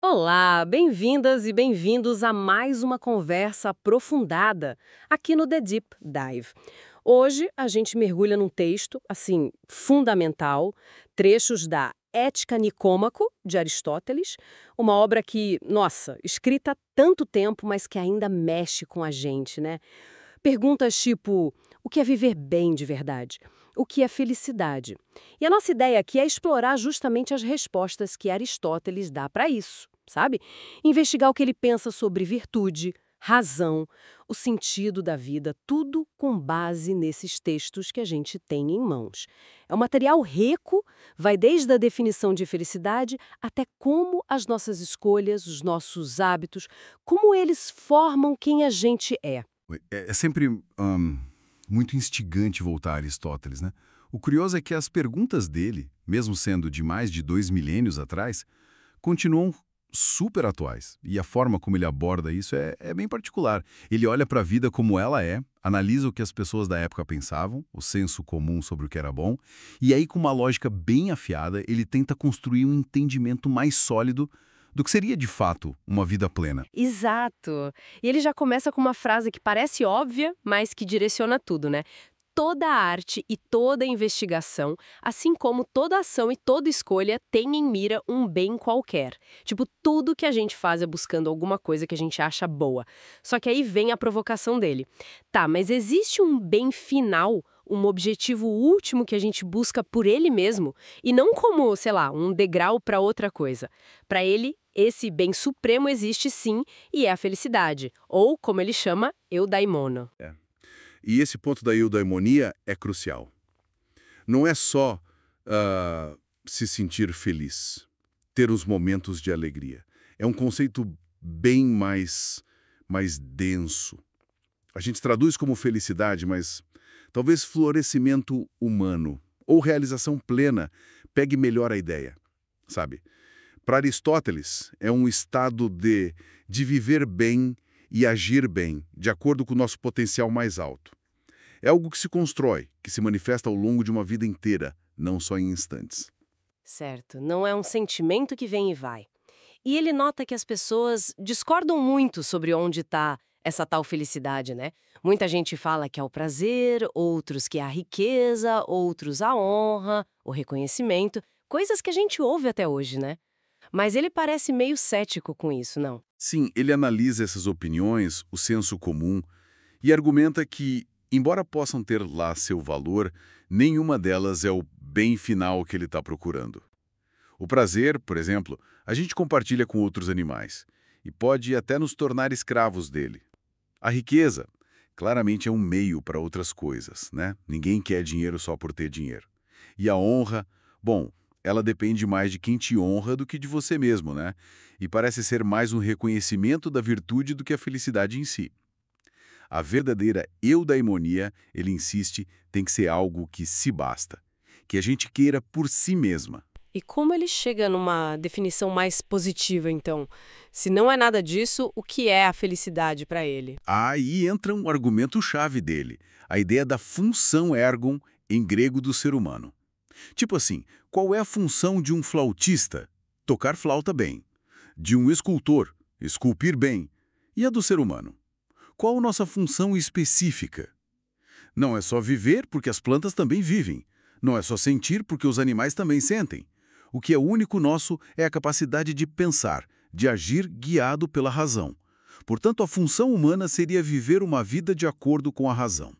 Olá, bem-vindas e bem-vindos a mais uma conversa aprofundada aqui no The Deep Dive. Hoje a gente mergulha num texto, assim, fundamental, trechos da Ética Nicômaco, de Aristóteles, uma obra que, nossa, escrita há tanto tempo, mas que ainda mexe com a gente, né? Perguntas tipo: o que é viver bem de verdade? O que é felicidade? E a nossa ideia aqui é explorar justamente as respostas que Aristóteles dá para isso, sabe? Investigar o que ele pensa sobre virtude, razão, o sentido da vida, tudo com base nesses textos que a gente tem em mãos. É um material rico, vai desde a definição de felicidade até como as nossas escolhas, os nossos hábitos, como eles formam quem a gente é. É sempre muito instigante voltar a Aristóteles, né? O curioso é que as perguntas dele, mesmo sendo de mais de 2 milênios atrás, continuam super atuais. E a forma como ele aborda isso é bem particular. Ele olha para a vida como ela é, analisa o que as pessoas da época pensavam, o senso comum sobre o que era bom, e aí, com uma lógica bem afiada, ele tenta construir um entendimento mais sólido do que seria, de fato, uma vida plena. Exato. E ele já começa com uma frase que parece óbvia, mas que direciona tudo, né? Toda arte e toda investigação, assim como toda ação e toda escolha, tem em mira um bem qualquer. Tipo, tudo que a gente faz é buscando alguma coisa que a gente acha boa. Só que aí vem a provocação dele. Tá, mas existe um bem final, um objetivo último que a gente busca por ele mesmo, e não como, sei lá, um degrau para outra coisa. Para ele, esse bem supremo existe sim, e é a felicidade, ou, como ele chama, eudaimono. E esse ponto da eudaimonia é crucial. Não é só se sentir feliz, ter os momentos de alegria. É um conceito bem mais denso. A gente traduz como felicidade, mas talvez florescimento humano ou realização plena pegue melhor a ideia, sabe? Para Aristóteles, é um estado de viver bem e agir bem, de acordo com o nosso potencial mais alto. É algo que se constrói, que se manifesta ao longo de uma vida inteira, não só em instantes. Certo, não é um sentimento que vem e vai. E ele nota que as pessoas discordam muito sobre onde está essa tal felicidade, né? Muita gente fala que é o prazer, outros que é a riqueza, outros a honra, o reconhecimento, coisas que a gente ouve até hoje, né? Mas ele parece meio cético com isso, não? Sim, ele analisa essas opiniões, o senso comum, e argumenta que, embora possam ter lá seu valor, nenhuma delas é o bem final que ele está procurando. O prazer, por exemplo, a gente compartilha com outros animais e pode até nos tornar escravos dele. A riqueza, claramente é um meio para outras coisas, né? Ninguém quer dinheiro só por ter dinheiro. E a honra, bom, ela depende mais de quem te honra do que de você mesmo, né? E parece ser mais um reconhecimento da virtude do que a felicidade em si. A verdadeira eudaimonia, ele insiste, tem que ser algo que se basta, que a gente queira por si mesma. E como ele chega numa definição mais positiva, então? Se não é nada disso, o que é a felicidade para ele? Aí entra um argumento-chave dele, a ideia da função ergon em grego do ser humano. Tipo assim, qual é a função de um flautista? Tocar flauta bem. De um escultor? Esculpir bem. E a do ser humano? Qual a nossa função específica? Não é só viver, porque as plantas também vivem. Não é só sentir, porque os animais também sentem. O que é único nosso é a capacidade de pensar, de agir guiado pela razão. Portanto, a função humana seria viver uma vida de acordo com a razão.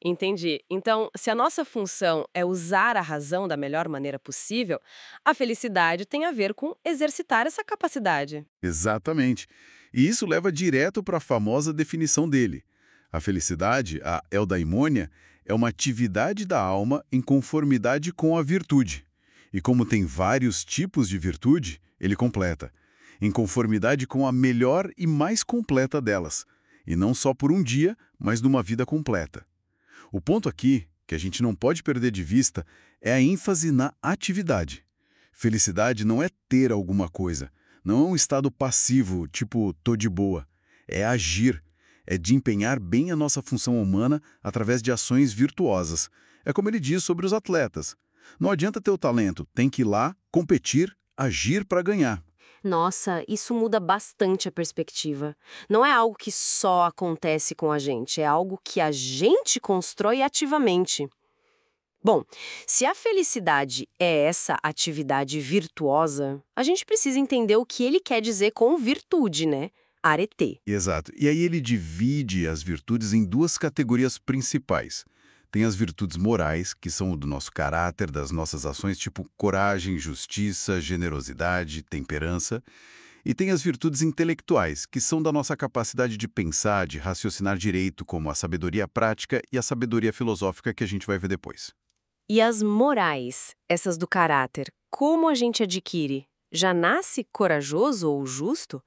Entendi. Então, se a nossa função é usar a razão da melhor maneira possível, a felicidade tem a ver com exercitar essa capacidade. Exatamente. E isso leva direto para a famosa definição dele. A felicidade, a eudaimonia, é uma atividade da alma em conformidade com a virtude. E como tem vários tipos de virtude, ele completa, em conformidade com a melhor e mais completa delas, e não só por um dia, mas numa vida completa. O ponto aqui, que a gente não pode perder de vista, é a ênfase na atividade. Felicidade não é ter alguma coisa, não é um estado passivo, tipo, tô de boa. É agir, é de empenhar bem a nossa função humana através de ações virtuosas. É como ele diz sobre os atletas. Não adianta ter o talento, tem que ir lá, competir, agir para ganhar. Nossa, isso muda bastante a perspectiva. Não é algo que só acontece com a gente, é algo que a gente constrói ativamente. Bom, se a felicidade é essa atividade virtuosa, a gente precisa entender o que ele quer dizer com virtude, né? Arete. Exato. E aí ele divide as virtudes em duas categorias principais. Tem as virtudes morais, que são o do nosso caráter, das nossas ações, tipo coragem, justiça, generosidade, temperança. E tem as virtudes intelectuais, que são da nossa capacidade de pensar, de raciocinar direito, como a sabedoria prática e a sabedoria filosófica que a gente vai ver depois. E as morais, essas do caráter, como a gente adquire? Já nasce corajoso ou justo?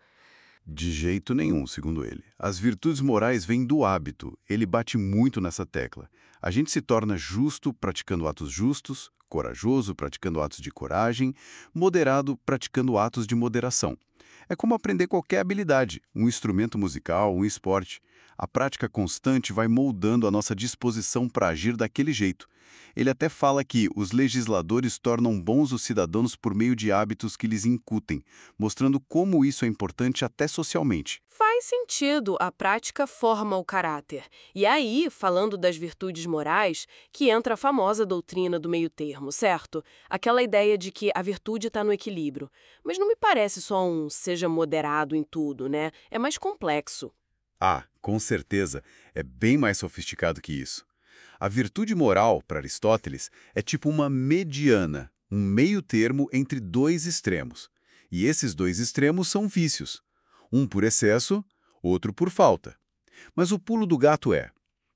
De jeito nenhum, segundo ele. As virtudes morais vêm do hábito. Ele bate muito nessa tecla. A gente se torna justo praticando atos justos, corajoso praticando atos de coragem, moderado praticando atos de moderação. É como aprender qualquer habilidade, um instrumento musical, um esporte. A prática constante vai moldando a nossa disposição para agir daquele jeito. Ele até fala que os legisladores tornam bons os cidadãos por meio de hábitos que lhes incutem, mostrando como isso é importante até socialmente. Faz sentido, a prática forma o caráter. E aí, falando das virtudes morais, que entra a famosa doutrina do meio-termo, certo? Aquela ideia de que a virtude está no equilíbrio. Mas não me parece só um seja moderado em tudo, né? É mais complexo. Ah, com certeza, é bem mais sofisticado que isso. A virtude moral, para Aristóteles, é tipo uma mediana, um meio termo entre dois extremos. E esses dois extremos são vícios. Um por excesso, outro por falta. Mas o pulo do gato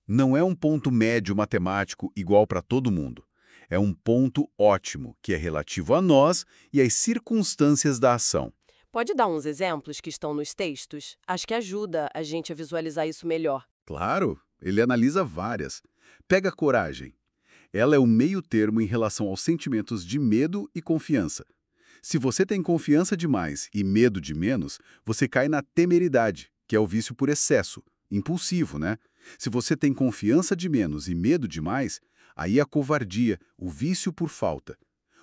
não é um ponto médio matemático igual para todo mundo. É um ponto ótimo, que é relativo a nós e às circunstâncias da ação. Pode dar uns exemplos que estão nos textos? Acho que ajuda a gente a visualizar isso melhor. Claro, ele analisa várias. Pega a coragem. Ela é o meio termo em relação aos sentimentos de medo e confiança. Se você tem confiança demais e medo de menos, você cai na temeridade, que é o vício por excesso, impulsivo, né? Se você tem confiança de menos e medo demais, aí é a covardia, o vício por falta.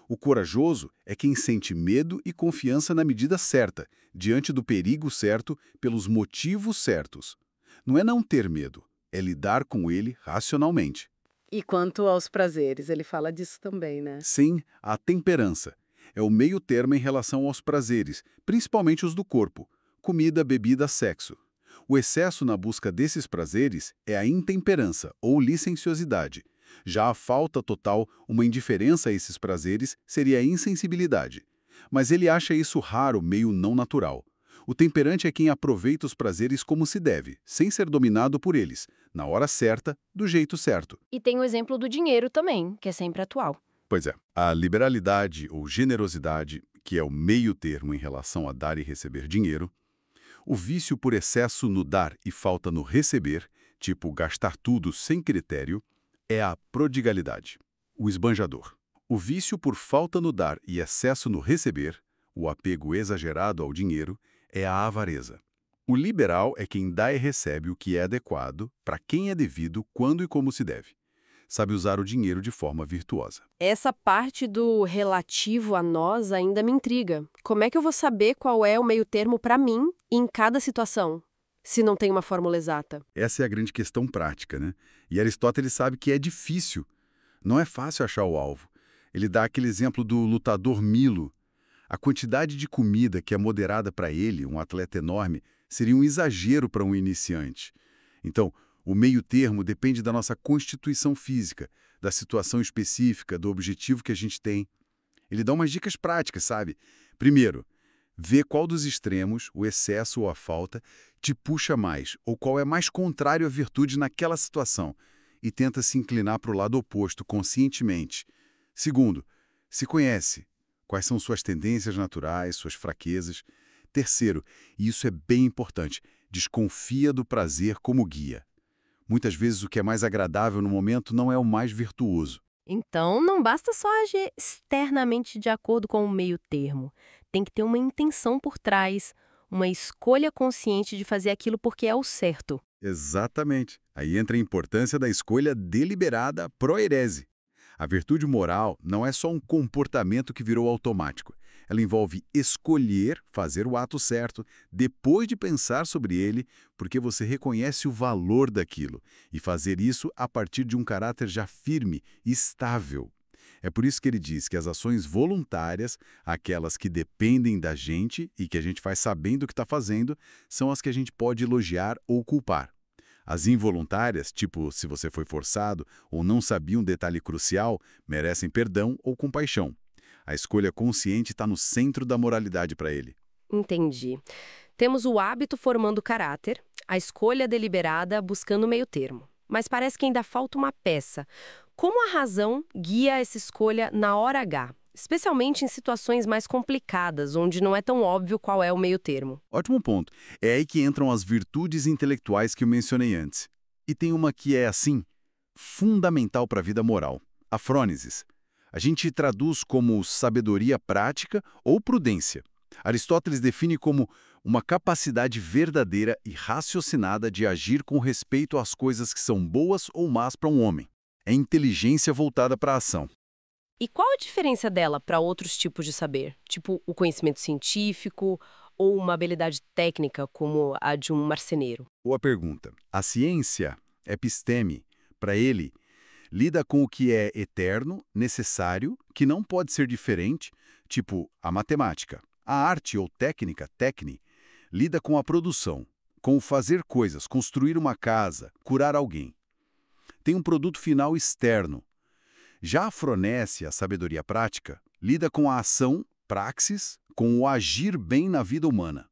O corajoso é quem sente medo e confiança na medida certa, diante do perigo certo, pelos motivos certos. Não é não ter medo, é lidar com ele racionalmente. E quanto aos prazeres, ele fala disso também, né? Sim, a temperança. É o meio termo em relação aos prazeres, principalmente os do corpo, comida, bebida, sexo. O excesso na busca desses prazeres é a intemperança ou licenciosidade. Já a falta total, uma indiferença a esses prazeres, seria a insensibilidade. Mas ele acha isso raro, meio não natural. O temperante é quem aproveita os prazeres como se deve, sem ser dominado por eles, na hora certa, do jeito certo. E tem o exemplo do dinheiro também, que é sempre atual. Pois é, a liberalidade ou generosidade, que é o meio termo em relação a dar e receber dinheiro, o vício por excesso no dar e falta no receber, tipo gastar tudo sem critério, é a prodigalidade, o esbanjador. O vício por falta no dar e excesso no receber, o apego exagerado ao dinheiro, é a avareza. O liberal é quem dá e recebe o que é adequado, para quem é devido, quando e como se deve. Sabe usar o dinheiro de forma virtuosa. Essa parte do relativo a nós ainda me intriga. Como é que eu vou saber qual é o meio termo para mim em cada situação, se não tem uma fórmula exata? Essa é a grande questão prática, né? E Aristóteles sabe que é difícil. Não é fácil achar o alvo. Ele dá aquele exemplo do lutador Milo. A quantidade de comida que é moderada para ele, um atleta enorme, seria um exagero para um iniciante. Então, o meio termo depende da nossa constituição física, da situação específica, do objetivo que a gente tem. Ele dá umas dicas práticas, sabe? Primeiro, vê qual dos extremos, o excesso ou a falta, te puxa mais, ou qual é mais contrário à virtude naquela situação, e tenta se inclinar para o lado oposto conscientemente. Segundo, se conhece. Quais são suas tendências naturais, suas fraquezas. Terceiro, e isso é bem importante, desconfia do prazer como guia. Muitas vezes o que é mais agradável no momento não é o mais virtuoso. Então, não basta só agir externamente de acordo com o meio termo. Tem que ter uma intenção por trás, uma escolha consciente de fazer aquilo porque é o certo. Exatamente. Aí entra a importância da escolha deliberada pro-herese. A virtude moral não é só um comportamento que virou automático. Ela envolve escolher fazer o ato certo, depois de pensar sobre ele, porque você reconhece o valor daquilo, e fazer isso a partir de um caráter já firme e estável. É por isso que ele diz que as ações voluntárias, aquelas que dependem da gente e que a gente faz sabendo o que está fazendo, são as que a gente pode elogiar ou culpar. As involuntárias, tipo se você foi forçado ou não sabia um detalhe crucial, merecem perdão ou compaixão. A escolha consciente está no centro da moralidade para ele. Entendi. Temos o hábito formando o caráter, a escolha deliberada buscando meio termo. Mas parece que ainda falta uma peça. Como a razão guia essa escolha na hora H? Especialmente em situações mais complicadas, onde não é tão óbvio qual é o meio termo. Ótimo ponto. É aí que entram as virtudes intelectuais que eu mencionei antes. E tem uma que é, assim, fundamental para a vida moral: a frônesis. A gente traduz como sabedoria prática ou prudência. Aristóteles define como uma capacidade verdadeira e raciocinada de agir com respeito às coisas que são boas ou más para um homem. É inteligência voltada para a ação. E qual a diferença dela para outros tipos de saber? Tipo o conhecimento científico ou uma habilidade técnica como a de um marceneiro? Boa pergunta. A ciência, episteme, para ele, lida com o que é eterno, necessário, que não pode ser diferente, tipo a matemática. A arte ou técnica, tecne, lida com a produção, com o fazer coisas, construir uma casa, curar alguém. Tem um produto final externo. Já a fronese, a sabedoria prática, lida com a ação, praxis, com o agir bem na vida humana.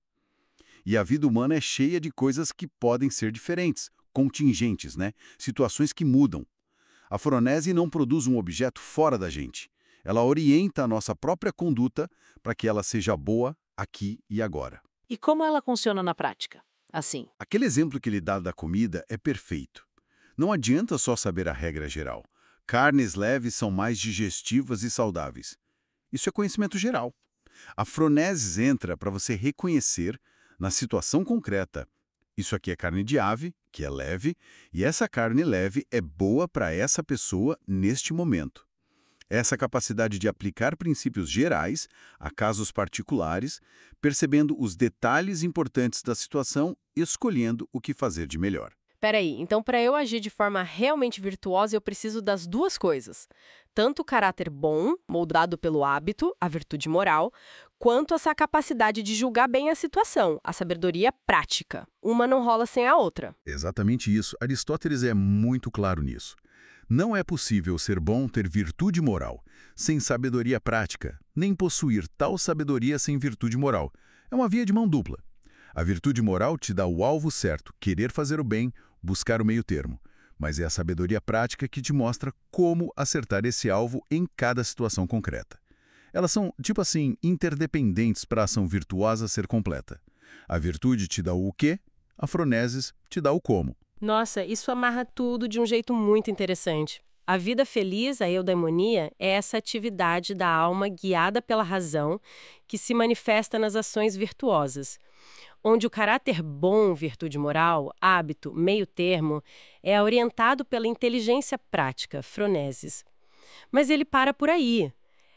E a vida humana é cheia de coisas que podem ser diferentes, contingentes, né? Situações que mudam. A fronese não produz um objeto fora da gente. Ela orienta a nossa própria conduta para que ela seja boa aqui e agora. E como ela funciona na prática? Assim, Aquele exemplo que ele dá da comida é perfeito. Não adianta só saber a regra geral. Carnes leves são mais digestivas e saudáveis. Isso é conhecimento geral. A froneses entra para você reconhecer, na situação concreta, isso aqui é carne de ave, que é leve, e essa carne leve é boa para essa pessoa neste momento. Essa capacidade de aplicar princípios gerais a casos particulares, percebendo os detalhes importantes da situação e escolhendo o que fazer de melhor. Peraí, então para eu agir de forma realmente virtuosa, eu preciso das duas coisas. Tanto o caráter bom, moldado pelo hábito, a virtude moral, quanto essa capacidade de julgar bem a situação, a sabedoria prática. Uma não rola sem a outra. Exatamente isso. Aristóteles é muito claro nisso. Não é possível ser bom, ter virtude moral, sem sabedoria prática, nem possuir tal sabedoria sem virtude moral. É uma via de mão dupla. A virtude moral te dá o alvo certo, querer fazer o bem, buscar o meio termo. Mas é a sabedoria prática que te mostra como acertar esse alvo em cada situação concreta. Elas são, tipo assim, interdependentes para a ação virtuosa ser completa. A virtude te dá o quê, a froneses te dá o como. Nossa, isso amarra tudo de um jeito muito interessante. A vida feliz, a eudaimonia, é essa atividade da alma guiada pela razão que se manifesta nas ações virtuosas, onde o caráter bom, virtude moral, hábito, meio termo, é orientado pela inteligência prática, froneses. Mas ele para por aí.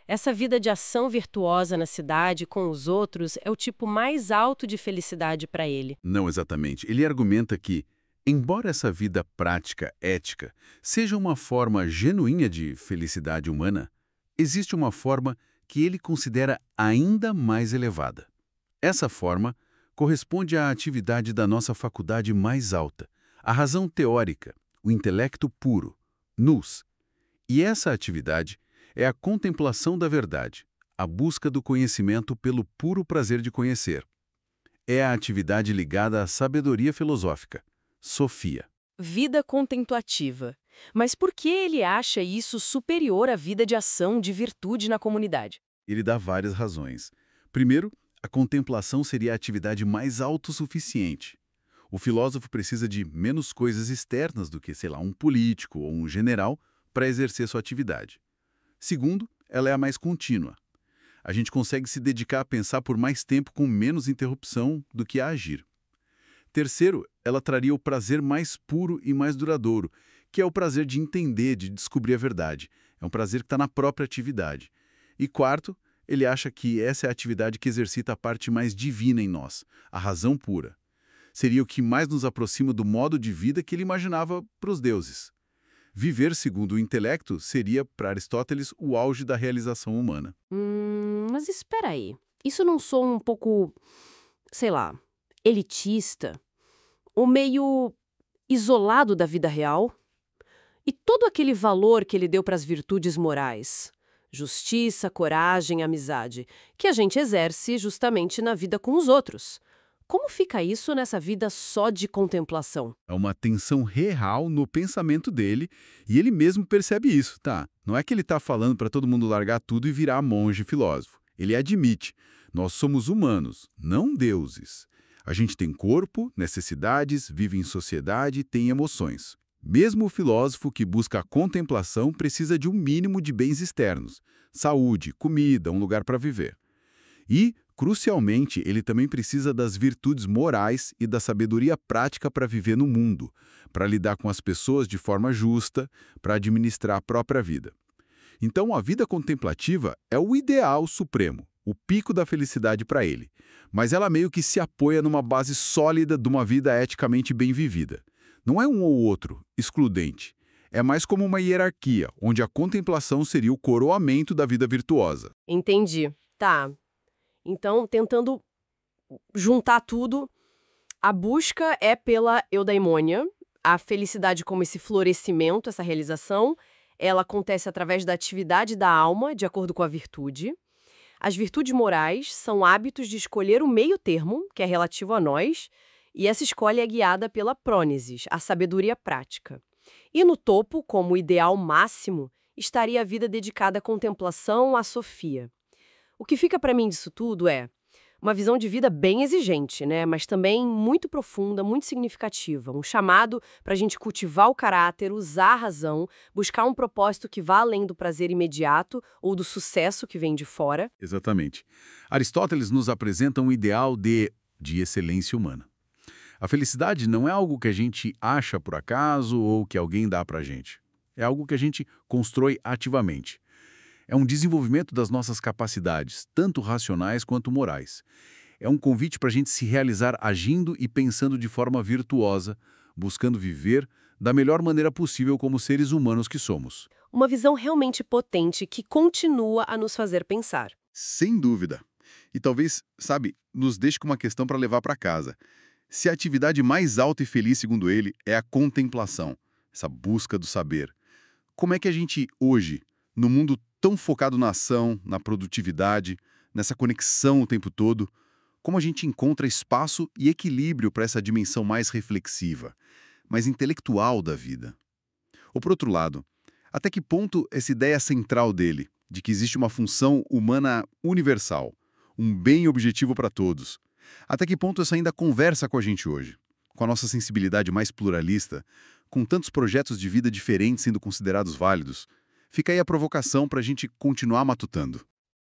Essa vida de ação virtuosa na cidade com os outros é o tipo mais alto de felicidade para ele. Não exatamente. Ele argumenta que, embora essa vida prática, ética, seja uma forma genuína de felicidade humana, existe uma forma que ele considera ainda mais elevada. Essa forma corresponde à atividade da nossa faculdade mais alta, a razão teórica, o intelecto puro, nous. E essa atividade é a contemplação da verdade, a busca do conhecimento pelo puro prazer de conhecer. É a atividade ligada à sabedoria filosófica, Sofia. Vida contemplativa. Mas por que ele acha isso superior à vida de ação, de virtude na comunidade? Ele dá várias razões. Primeiro, a contemplação seria a atividade mais autossuficiente. O filósofo precisa de menos coisas externas do que, sei lá, um político ou um general para exercer sua atividade. Segundo, ela é a mais contínua. A gente consegue se dedicar a pensar por mais tempo com menos interrupção do que a agir. Terceiro, ela traria o prazer mais puro e mais duradouro, que é o prazer de entender, de descobrir a verdade. É um prazer que está na própria atividade. E quarto, Ele acha que essa é a atividade que exercita a parte mais divina em nós, a razão pura. Seria o que mais nos aproxima do modo de vida que ele imaginava para os deuses. Viver segundo o intelecto seria, para Aristóteles, o auge da realização humana. Mas espera aí. Isso não soa um pouco, sei lá, elitista? Ou meio isolado da vida real? E todo aquele valor que ele deu para as virtudes morais, justiça, coragem, amizade, que a gente exerce justamente na vida com os outros. Como fica isso nessa vida só de contemplação? É uma tensão real no pensamento dele e ele mesmo percebe isso, tá? Não é que ele está falando para todo mundo largar tudo e virar monge filósofo. Ele admite, nós somos humanos, não deuses. A gente tem corpo, necessidades, vive em sociedade, tem emoções. Mesmo o filósofo que busca a contemplação precisa de um mínimo de bens externos, saúde, comida, um lugar para viver. E, crucialmente, ele também precisa das virtudes morais e da sabedoria prática para viver no mundo, para lidar com as pessoas de forma justa, para administrar a própria vida. Então, a vida contemplativa é o ideal supremo, o pico da felicidade para ele, mas ela meio que se apoia numa base sólida de uma vida eticamente bem vivida. Não é um ou outro, excludente. É mais como uma hierarquia, onde a contemplação seria o coroamento da vida virtuosa. Entendi. Tá. Então, tentando juntar tudo, a busca é pela eudaimonia, a felicidade como esse florescimento, essa realização, ela acontece através da atividade da alma, de acordo com a virtude. As virtudes morais são hábitos de escolher o meio termo, que é relativo a nós, e essa escolha é guiada pela prônesis, a sabedoria prática. E no topo, como ideal máximo, estaria a vida dedicada à contemplação, à Sofia. O que fica para mim disso tudo é uma visão de vida bem exigente, né? Mas também muito profunda, muito significativa. Um chamado para a gente cultivar o caráter, usar a razão, buscar um propósito que vá além do prazer imediato ou do sucesso que vem de fora. Exatamente. Aristóteles nos apresenta um ideal de excelência humana. A felicidade não é algo que a gente acha por acaso ou que alguém dá pra gente. É algo que a gente constrói ativamente. É um desenvolvimento das nossas capacidades, tanto racionais quanto morais. É um convite para a gente se realizar agindo e pensando de forma virtuosa, buscando viver da melhor maneira possível como seres humanos que somos. Uma visão realmente potente que continua a nos fazer pensar. Sem dúvida. E talvez, sabe, nos deixe com uma questão para levar para casa. Se a atividade mais alta e feliz, segundo ele, é a contemplação, essa busca do saber, como é que a gente, hoje, no mundo tão focado na ação, na produtividade, nessa conexão o tempo todo, como a gente encontra espaço e equilíbrio para essa dimensão mais reflexiva, mais intelectual da vida? Ou, por outro lado, até que ponto essa ideia central dele, de que existe uma função humana universal, um bem objetivo para todos, até que ponto isso ainda conversa com a gente hoje? Com a nossa sensibilidade mais pluralista, com tantos projetos de vida diferentes sendo considerados válidos, fica aí a provocação para a gente continuar matutando.